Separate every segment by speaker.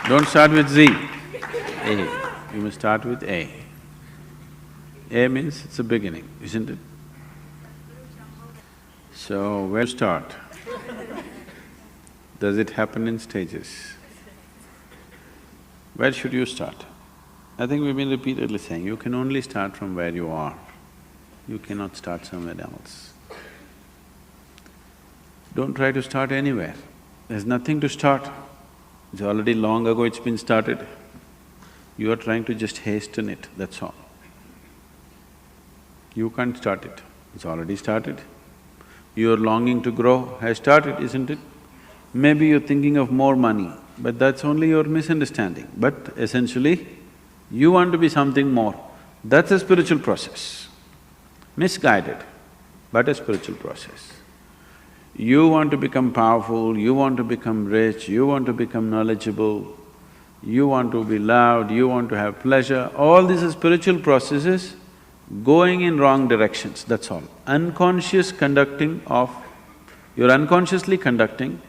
Speaker 1: Don't start with Z, A. You must start with A. A means it's a beginning, isn't it? So, where to start? Does it happen in stages? Where should you start? I think we've been repeatedly saying, you can only start from where you are. You cannot start somewhere else. Don't try to start anywhere. There's nothing to start. It's already long ago it's been started. You are trying to just hasten it, that's all. You can't start it, it's already started. Your longing to grow has started, isn't it? Maybe you're thinking of more money, but that's only your misunderstanding. But essentially, you want to be something more. That's a spiritual process. Misguided, but a spiritual process. You want to become powerful, you want to become rich, you want to become knowledgeable, you want to be loved, you want to have pleasure, all these are spiritual processes going in wrong directions, that's all. Unconscious conducting of… you're unconsciously conducting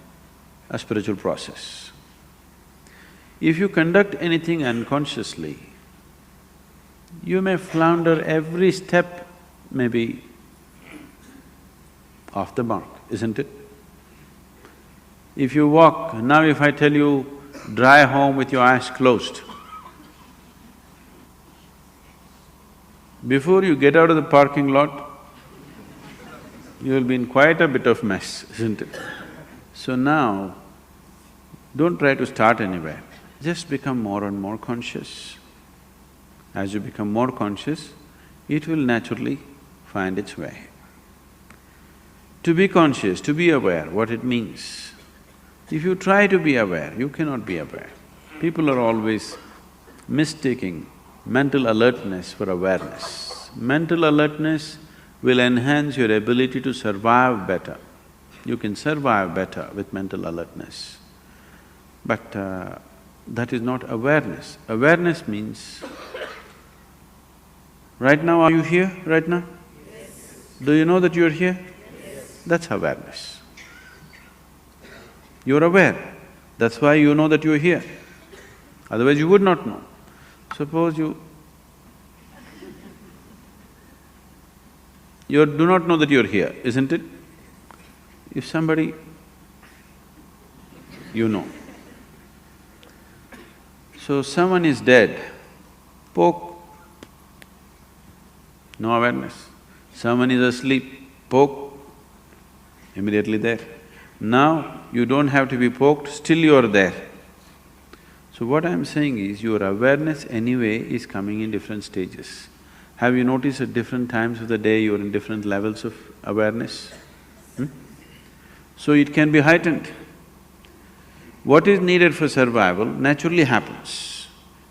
Speaker 1: a spiritual process. If you conduct anything unconsciously, you may flounder every step, maybe off the mark, isn't it? If you walk… now if I tell you, drive home with your eyes closed, before you get out of the parking lot, you'll be in quite a bit of mess, isn't it? So now, don't try to start anywhere, just become more and more conscious. As you become more conscious, it will naturally find its way. To be conscious, to be aware, what it means. If you try to be aware, you cannot be aware. People are always mistaking mental alertness for awareness. Mental alertness will enhance your ability to survive better. You can survive better with mental alertness. But that is not awareness. Awareness means, right now are you here, right now?
Speaker 2: Yes.
Speaker 1: Do you know that you're here?
Speaker 2: Yes.
Speaker 1: That's awareness. You're aware, that's why you know that you're here. Otherwise you would not know. Suppose you do not know that you're here, isn't it? If somebody… you know. So someone is dead, poke, no awareness. Someone is asleep, poke, immediately there. Now, you don't have to be poked, still you are there. So what I'm saying is, your awareness anyway is coming in different stages. Have you noticed at different times of the day you're in different levels of awareness? So it can be heightened. What is needed for survival naturally happens.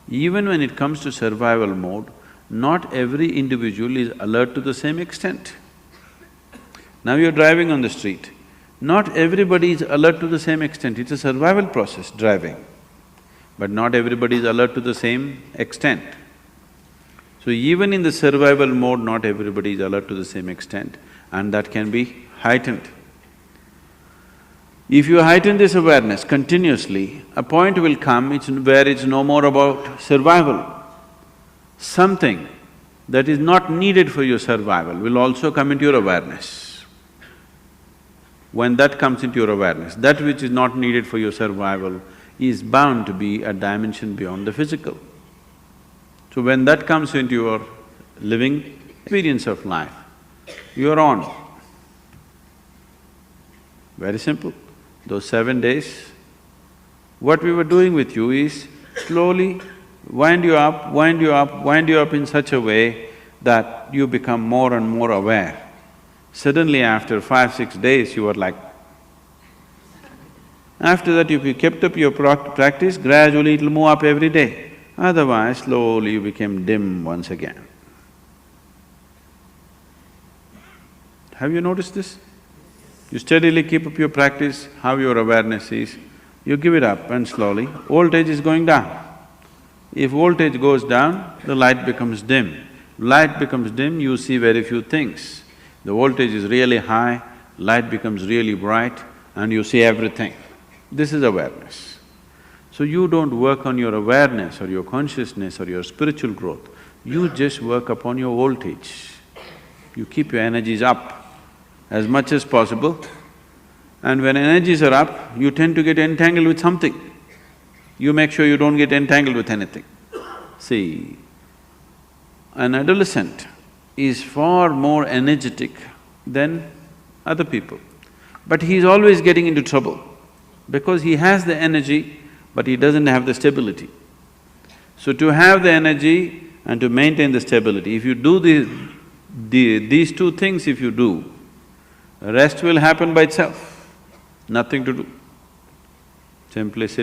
Speaker 1: Even when it comes to survival mode, not every individual is alert to the same extent. Now you're driving on the street, not everybody is alert to the same extent, it's a survival process, driving. But not everybody is alert to the same extent. So even in the survival mode, not everybody is alert to the same extent, and that can be heightened. If you heighten this awareness continuously, a point will come where it's no more about survival. Something that is not needed for your survival will also come into your awareness. When that comes into your awareness, that which is not needed for your survival is bound to be a dimension beyond the physical. So when that comes into your living experience of life, you're on. Very simple. Those 7 days, what we were doing with you is slowly wind you up, wind you up, wind you up in such a way that you become more and more aware. Suddenly after 5-6 days, you were like… After that, if you kept up your practice, gradually it'll move up every day. Otherwise, slowly you became dim once again. Have you noticed this? You steadily keep up your practice, how your awareness is, you give it up and slowly, voltage is going down. If voltage goes down, the light becomes dim. Light becomes dim, you see very few things. The voltage is really high, light becomes really bright and you see everything. This is awareness. So you don't work on your awareness or your consciousness or your spiritual growth, you just work upon your voltage. You keep your energies up as much as possible, and when energies are up, you tend to get entangled with something. You make sure you don't get entangled with anything. See, an adolescent is far more energetic than other people, but he's always getting into trouble because he has the energy, but he doesn't have the stability. So to have the energy and to maintain the stability, if you do these two things if you do, rest will happen by itself, nothing to do. Simply sit